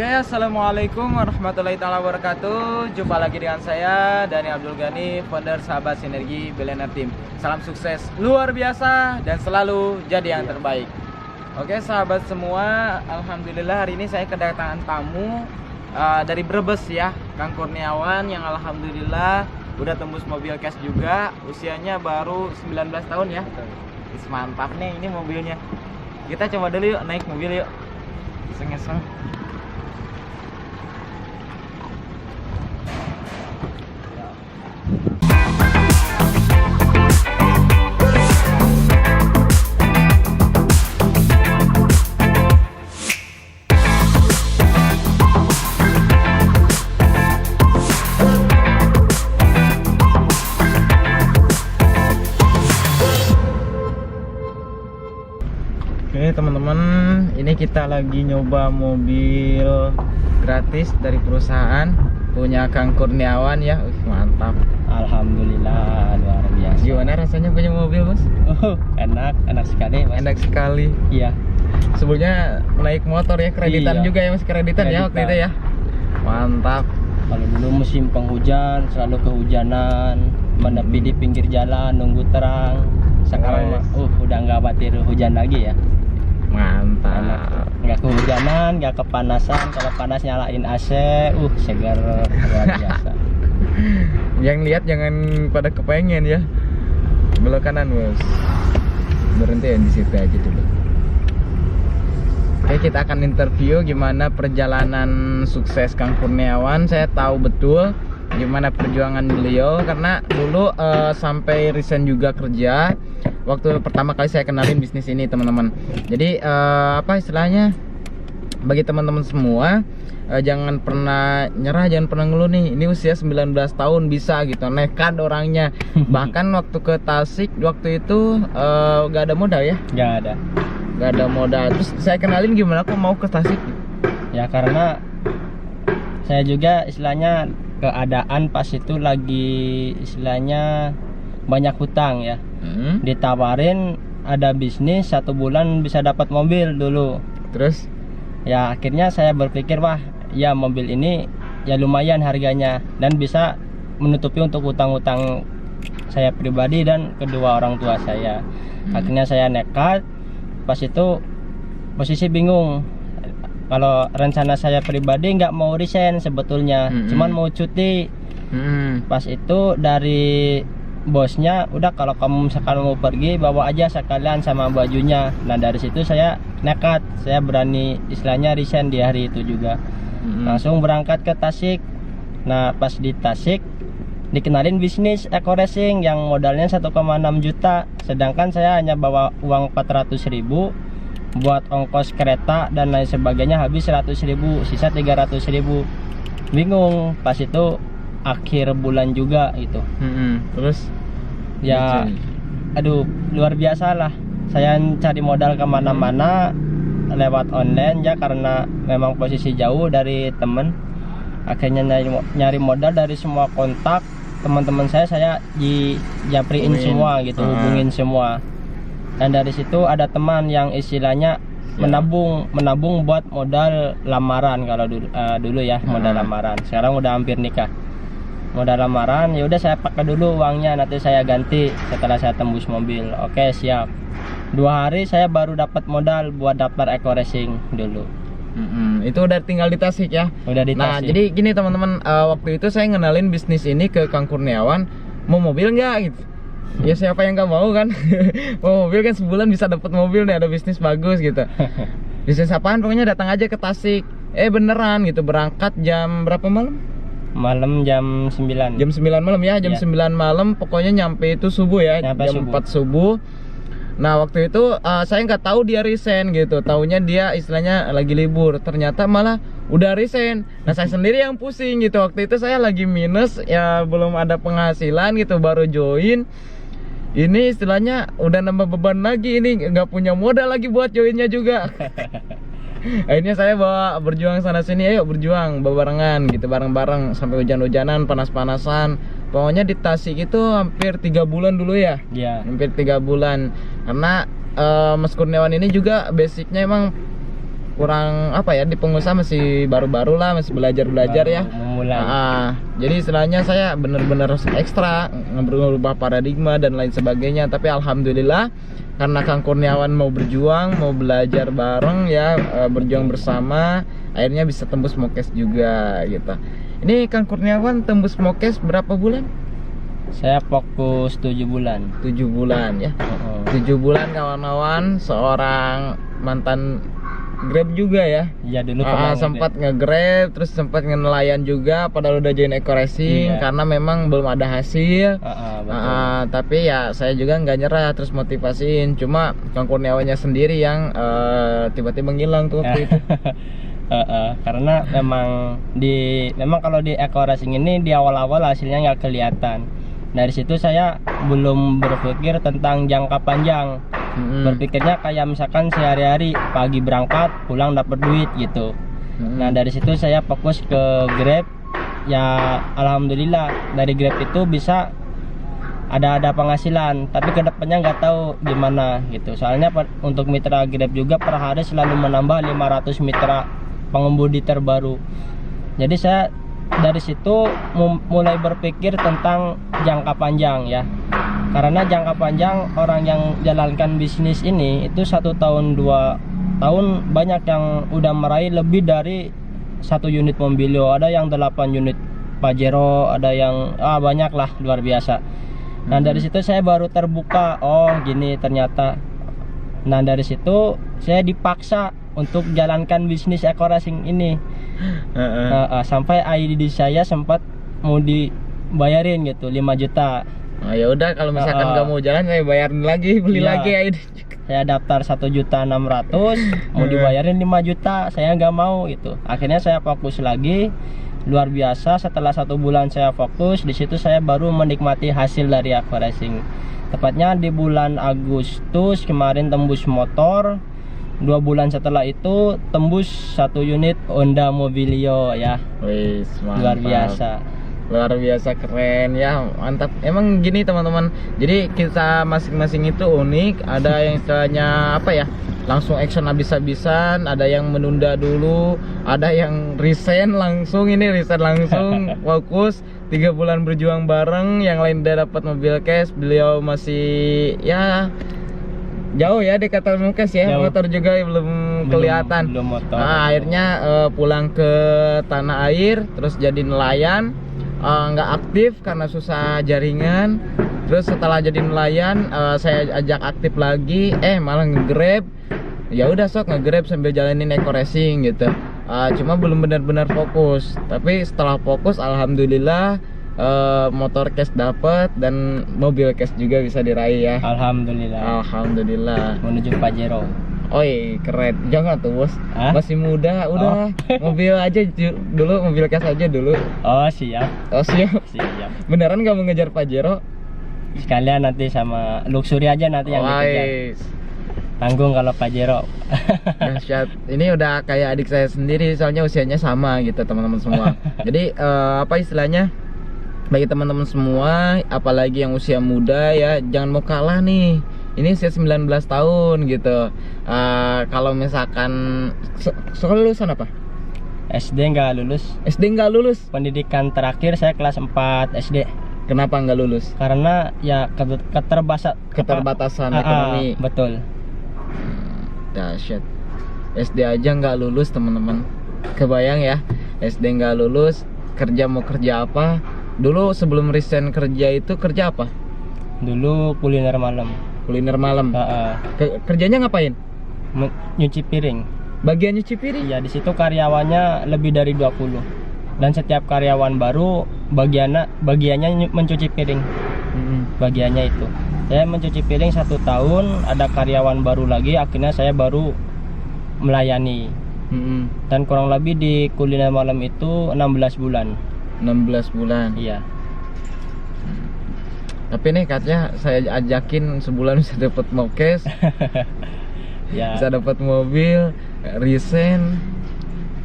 Oke, assalamualaikum warahmatullahi wabarakatuh. Jumpa lagi dengan saya Dani Abdul Ghani, founder Sahabat Sinergi Billionaire Team. Salam sukses luar biasa dan selalu jadi yang terbaik. Oke sahabat semua, alhamdulillah hari ini saya kedatangan tamu dari Brebes ya, Kang Kurniawan yang alhamdulillah udah tembus mobil cash juga. Usianya baru 19 tahun ya. Mantap nih ini mobilnya. Kita coba dulu yuk naik mobil yuk. Iseng-iseng. Oke teman-teman, ini kita lagi nyoba mobil gratis dari perusahaan punya Kang Kurniawan ya. Mantap. Alhamdulillah luar biasa. Gimana rasanya punya mobil bos? Enak sekali mas. Enak sekali. Iya. Sebelumnya naik motor ya, kreditan Iya. juga ya mas, kreditan ya waktu itu ya. Mantap. Kalau dulu musim penghujan selalu kehujanan, menepi di pinggir jalan nunggu terang. Sekarang udah nggak khawatir hujan lagi ya. Mantap. Nggak kehujanan, nggak kepanasan. Kalau panas nyalain AC, segar luar biasa. Yang lihat jangan pada kepengen ya. Belok kanan bos. Berhenti ya di situ aja dulu. Oke, kita akan interview gimana perjalanan sukses Kang Kurniawan. Saya tahu betul gimana perjuangan beliau karena dulu sampai resign juga kerja. Waktu pertama kali saya kenalin bisnis ini teman-teman. Jadi apa istilahnya, bagi teman-teman semua jangan pernah nyerah, jangan pernah ngeluh nih. Ini usia 19 tahun bisa gitu, nekat orangnya. Bahkan waktu ke Tasik waktu itu gak ada modal ya? Gak ada modal. Terus saya kenalin gimana kok mau ke Tasik? Ya karena saya juga istilahnya keadaan pas itu lagi istilahnya banyak hutang ya. Ditawarin ada bisnis 1 bulan bisa dapat mobil dulu. Terus ya akhirnya saya berpikir wah ya mobil ini ya lumayan harganya dan bisa menutupi untuk hutang-hutang saya pribadi dan kedua orang tua saya. Akhirnya saya nekat. Pas itu posisi bingung. Kalau rencana saya pribadi nggak mau resign sebetulnya, cuman mau cuti. Pas itu dari bosnya udah kalau kamu misalkan mau pergi bawa aja sekalian sama bajunya. Nah dari situ saya nekat, saya berani istilahnya resign di hari itu juga. Langsung berangkat ke Tasik. Nah pas di Tasik dikenalin bisnis Eco Racing yang modalnya 1,6 juta, sedangkan saya hanya bawa uang 400.000 buat ongkos kereta dan lain sebagainya, habis 100.000, sisa 300.000. Bingung pas itu akhir bulan juga gitu. Terus ya aduh luar biasa lah, saya cari modal kemana-mana lewat online ya karena memang posisi jauh dari temen. Akhirnya nyari modal dari semua kontak teman-teman saya japriin semua gitu, hubungin semua. Dan dari situ ada teman yang istilahnya menabung buat modal lamaran. Kalau dulu ya modal lamaran, sekarang udah hampir nikah. Modal lamaran ya udah saya pakai dulu uangnya, nanti saya ganti setelah saya tembus mobil. Oke siap. 2 hari saya baru dapat modal buat daftar Eco Racing dulu. Itu udah tinggal di Tasik ya. Udah di Tasik. Nah jadi gini teman-teman, waktu itu saya ngenalin bisnis ini ke Kang Kurniawan. Mau mobil nggak gitu? Ya siapa yang nggak mau kan? Mau mobil kan, sebulan bisa dapat mobil nih, ada bisnis bagus gitu. Bisnis apaan? Pokoknya datang aja ke Tasik. Beneran gitu, berangkat jam berapa malam? Malam jam 9. Jam 9 malam ya, jam 9 malam. Pokoknya nyampe itu subuh ya, jam 4 subuh. Nah waktu itu saya nggak tahu dia resign gitu, taunya dia istilahnya lagi libur, ternyata malah udah resign. Nah saya sendiri yang pusing gitu, waktu itu saya lagi minus ya, belum ada penghasilan gitu, baru join. Ini istilahnya udah nambah beban lagi, ini nggak punya modal lagi buat joinnya juga. Akhirnya saya bawa berjuang sana sini, ayo berjuang barengan gitu, bareng-bareng sampai hujan-hujanan, panas-panasan. Pokoknya di Tasik itu hampir 3 bulan dulu ya. Iya. Hampir 3 bulan. Karena Mas Kurniawan ini juga basicnya emang kurang apa ya, di pengusaha masih baru-baru lah, masih belajar ya. Memulai. Jadi istilahnya saya bener-bener ekstra ngerubah paradigma dan lain sebagainya. Tapi alhamdulillah karena Kang Kurniawan mau berjuang, mau belajar bareng ya, berjuang bersama, akhirnya bisa tembus Mokes juga gitu. Ini Kang Kurniawan tembus Mokes berapa bulan? Saya fokus 7 bulan. 7 bulan ya. 7 bulan kawan-kawan, seorang mantan Grab juga ya. Iya dulu pernah sempat nge-Grab, terus sempat nge-nelayan juga padahal udah join Eco Racing. Iya. Karena memang belum ada hasil. Betul. Tapi ya saya juga nggak nyerah, terus motivasiin. Cuma Kang Kurniawannya sendiri yang tiba-tiba ngilang tuh waktu itu. Karena memang kalau di Eco Racing ini di awal-awal hasilnya nggak kelihatan. Dari situ saya belum berpikir tentang jangka panjang. Berpikirnya kayak misalkan sehari-hari pagi berangkat pulang dapat duit gitu. Nah dari situ saya fokus ke Grab. Ya alhamdulillah dari Grab itu bisa ada penghasilan, tapi kedepannya nggak tahu gimana gitu. Soalnya untuk mitra Grab juga per hari selalu menambah 500 mitra pengemudi terbaru. Jadi saya dari situ mulai berpikir tentang jangka panjang ya. Karena jangka panjang orang yang jalankan bisnis ini itu 1 tahun 2 tahun banyak yang udah meraih lebih dari 1 unit Mobilio, ada yang 8 unit Pajero, ada yang banyak lah, luar biasa. Nah dari situ saya baru terbuka, oh gini ternyata. Nah dari situ saya dipaksa untuk jalankan bisnis Eco Racing ini. Sampai ID saya sempat mau dibayarin gitu 5 juta. Ya udah kalau misalkan nggak mau jalan saya bayarin lagi, beli lagi ID. Saya daftar 1.600.000, mau dibayarin 5 juta, saya nggak mau itu. Akhirnya saya fokus lagi, luar biasa. Setelah 1 bulan saya fokus, di situ saya baru menikmati hasil dari Eco Racing. Tepatnya di bulan Agustus kemarin tembus motor. 2 bulan setelah itu tembus 1 unit Honda Mobilio ya. Wih, luar biasa. Luar biasa, keren ya, mantap. Emang gini teman-teman, jadi kita masing-masing itu unik. Ada yang istilahnya apa ya, langsung action habis-habisan, ada yang menunda dulu, ada yang resign langsung. Ini resign langsung fokus 3 bulan berjuang bareng. Yang lain udah dapat mobil cash, beliau masih ya jauh ya dekat Mokes ya, jauh. Motor juga belum kelihatan. Belum motor. Akhirnya pulang ke tanah air, terus jadi nelayan. Nggak aktif karena susah jaringan. Terus setelah jadi nelayan saya ajak aktif lagi, malah nge-Grab. Ya udah sok nge-Grab sambil jalanin Eco Racing gitu. Cuma belum benar-benar fokus. Tapi setelah fokus alhamdulillah motor cash dapat dan mobil cash juga bisa diraih ya. Alhamdulillah. Menuju Pajero. Oi, keren. Jangan tuh bos, masih muda, udah mobil aja dulu, mobil cash aja dulu. Oh siap. Siap. Beneran gak mau ngejar Pajero? Sekalian nanti sama luxury aja nanti yang dikejar. Tanggung kalau Pajero. Dahsyat. Ini udah kayak adik saya sendiri, soalnya usianya sama gitu teman-teman semua. Jadi apa istilahnya, bagi teman-teman semua, apalagi yang usia muda ya, jangan mau kalah nih. Ini usia 19 tahun gitu. Kalau misalkan sekolah lulusan apa? SD nggak lulus. Pendidikan terakhir saya kelas 4 SD. Kenapa nggak lulus? Karena ya keterbatasan ekonomi. Betul. Dahsyat. SD aja nggak lulus teman-teman. Kebayang ya, SD nggak lulus, kerja mau kerja apa? Dulu sebelum resign kerja itu kerja apa? Dulu kuliner malam. Kerjanya ngapain? Nyuci piring. Bagian nyuci piring? Ya di situ karyawannya lebih dari 20. Dan setiap karyawan baru bagiannya mencuci piring. Bagiannya itu. Saya mencuci piring 1 tahun, ada karyawan baru lagi, akhirnya saya baru melayani. Dan kurang lebih di kuliner malam itu 16 bulan. 16 bulan. Iya. Tapi nih katanya saya ajakin sebulan bisa dapat Mokes. Ya. Bisa dapat mobil, resign.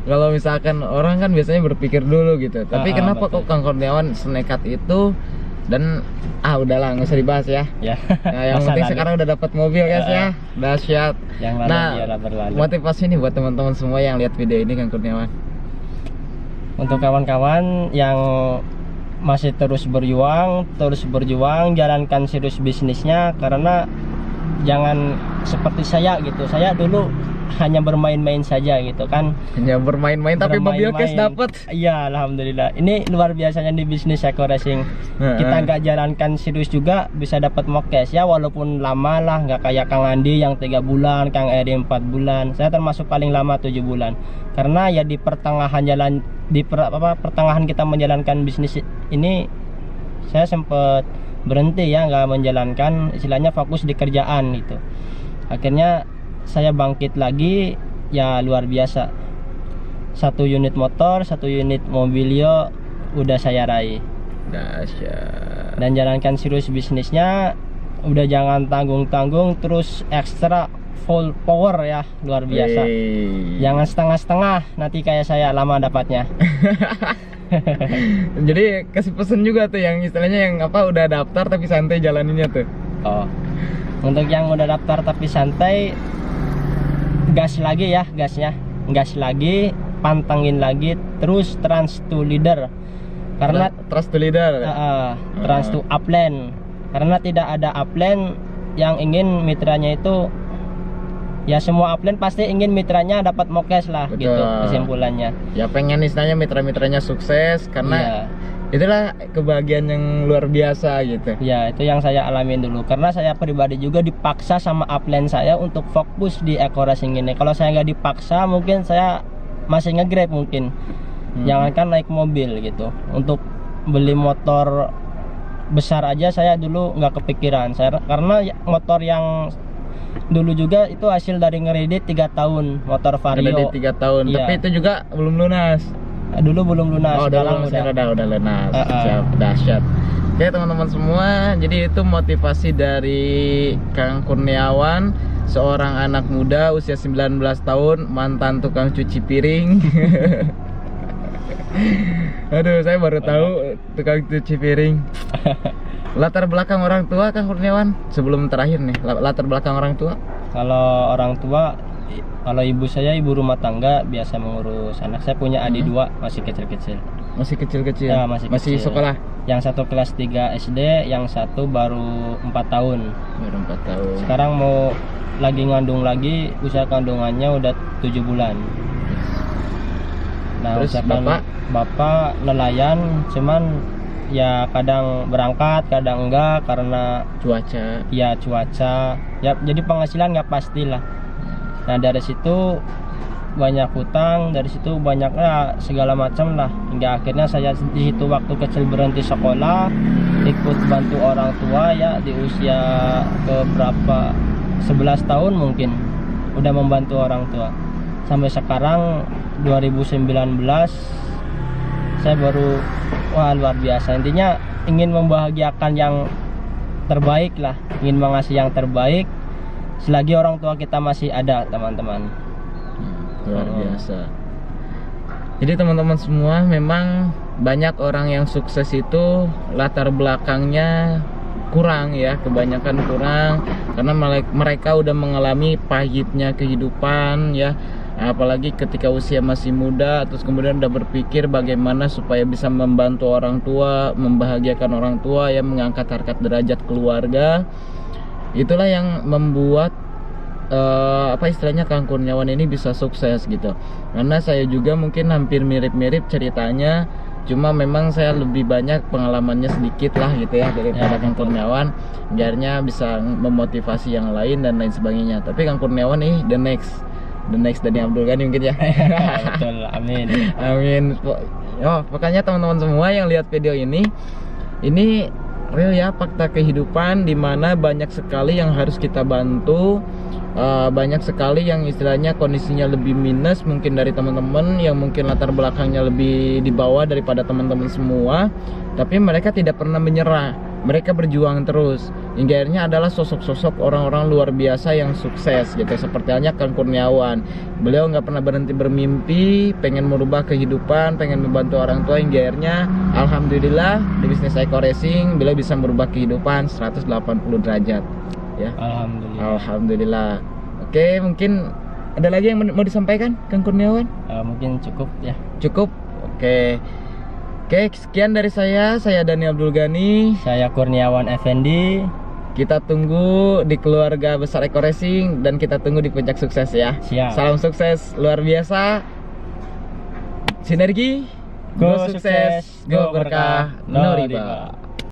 Kalau misalkan orang kan biasanya berpikir dulu gitu. Tapi kenapa kok Kang Kurniawan senekat itu Dan udahlah nggak usah dibahas ya. Ya. Nah, yang Masa penting lalu. sekarang udah dapat mobil guys ya. Dahsyat. Yang lalu Nah, biarlah berlalu. motivasi nih buat teman-teman semua yang lihat video ini Kang Kurniawan. Untuk kawan-kawan yang masih terus berjuang, jalankan serius bisnisnya, karena jangan seperti saya gitu. Saya dulu hanya bermain-main saja gitu kan. Hanya bermain-main tapi mobil cash Bermain-main. dapat. Iya, alhamdulillah. Ini luar biasanya di bisnis Eko Racing. Kita nggak jalankan serius juga bisa dapat cash ya, walaupun lama lah, nggak kayak Kang Andi yang 3 bulan, Kang Edi 4 bulan. Saya termasuk paling lama 7 bulan. Karena ya di pertengahan pertengahan kita menjalankan bisnis ini, saya sempat berhenti ya, nggak menjalankan, istilahnya fokus di kerjaan gitu. Akhirnya saya bangkit lagi, ya luar biasa. 1 unit motor, 1 unit mobilio udah saya raih. Dahsyat. Dan jalankan serius bisnisnya, udah jangan tanggung-tanggung, terus ekstra full power ya, luar biasa. Wey. Jangan setengah-setengah, nanti kayak saya lama dapatnya. Jadi kasih pesen juga tuh yang istilahnya yang apa udah daftar tapi santai jalaninnya tuh. Oh, untuk yang udah daftar tapi santai, gas lagi ya, gas lagi, pantengin lagi, terus trans to leader. Karena trust to leader. trans to upland. Karena tidak ada upland yang ingin mitranya itu, ya semua upland pasti ingin mitranya dapat mokes lah. Betul. Gitu kesimpulannya. Ya pengen istilahnya mitra-mitranya sukses karena Iya. itulah kebahagiaan yang luar biasa gitu. Ya, itu yang saya alamin dulu. Karena saya pribadi juga dipaksa sama upline saya untuk fokus di Eko Racing ini. Kalau saya nggak dipaksa, mungkin saya masih nge-grab mungkin. Jangankan naik mobil gitu. Untuk beli motor besar aja saya dulu nggak kepikiran. Karena motor yang dulu juga itu hasil dari ngeredit 3 tahun, motor Vario. Udah di 3 tahun, Iya. tapi itu juga belum lunas. Dulu belum lunas, Oh, sekarang udah lunas. Uh-uh. Siap, dahsyat. Oke teman-teman semua, jadi itu motivasi dari Kang Kurniawan, seorang anak muda usia 19 tahun, mantan tukang cuci piring. Aduh, saya baru tahu tukang cuci piring. Latar belakang orang tua Kang Kurniawan sebelum terakhir nih, latar belakang orang tua. Kalau orang tua, kalau ibu saya ibu rumah tangga, biasa mengurus anak. Saya punya adik 2 masih kecil-kecil. Masih kecil-kecil. Ya, masih kecil. sekolah. Yang satu kelas 3 SD, yang satu baru 4 tahun. Baru 4 tahun. Sekarang mau lagi ngandung lagi, usia kandungannya udah 7 bulan. Nah, Terus usahakan bapak nelayan, cuman ya kadang berangkat, kadang enggak karena Cuaca. ya cuaca. Ya jadi penghasilan nggak pastilah. Nah, dari situ banyak hutang, dari situ banyaknya segala macam lah, hingga akhirnya saya di situ waktu kecil berhenti sekolah, ikut bantu orang tua ya di usia ke berapa, 11 tahun mungkin udah membantu orang tua. Sampai sekarang 2019 saya baru, wah luar biasa. Intinya ingin membahagiakan yang terbaik lah, ingin mengasih yang terbaik selagi orang tua kita masih ada, teman-teman. Luar biasa. Jadi teman-teman semua, memang banyak orang yang sukses itu latar belakangnya kurang ya, kebanyakan kurang karena mereka udah mengalami pahitnya kehidupan ya, apalagi ketika usia masih muda, terus kemudian udah berpikir bagaimana supaya bisa membantu orang tua, membahagiakan orang tua ya, mengangkat harkat derajat keluarga. Itulah yang membuat apa istilahnya Kang Kurniawan ini bisa sukses gitu. Karena saya juga mungkin hampir mirip-mirip ceritanya, cuma memang saya lebih banyak pengalamannya sedikit lah gitu ya daripada Kang Kurniawan. Biarnya bisa memotivasi yang lain dan lain sebagainya. Tapi Kang Kurniawan nih the next Dani Abdul Ghani mungkin ya. Betul, amin. Amin. Oh, pokoknya teman-teman semua yang lihat video ini real ya, fakta kehidupan dimana banyak sekali yang harus kita bantu. Banyak sekali yang istilahnya kondisinya lebih minus mungkin dari teman-teman, yang mungkin latar belakangnya lebih di bawah daripada teman-teman semua, tapi mereka tidak pernah menyerah. mereka berjuang terus hingga akhirnya adalah sosok-sosok orang-orang luar biasa yang sukses gitu, seperti halnya Kang Kurniawan. Beliau nggak pernah berhenti bermimpi, pengen merubah kehidupan, pengen membantu orang tua, hingga akhirnya alhamdulillah di bisnis Eko Racing beliau bisa merubah kehidupan 180 derajat ya. Alhamdulillah. Oke, mungkin ada lagi yang mau disampaikan Kang Kurniawan? Mungkin cukup ya. Cukup. Oke, sekian dari saya Dani Abdul Ghani. Saya Kurniawan Effendi. Kita tunggu di keluarga besar Eko Racing dan kita tunggu di puncak sukses ya. Siap. Salam sukses luar biasa. Sinergi, Go sukses, go berkah, no riba.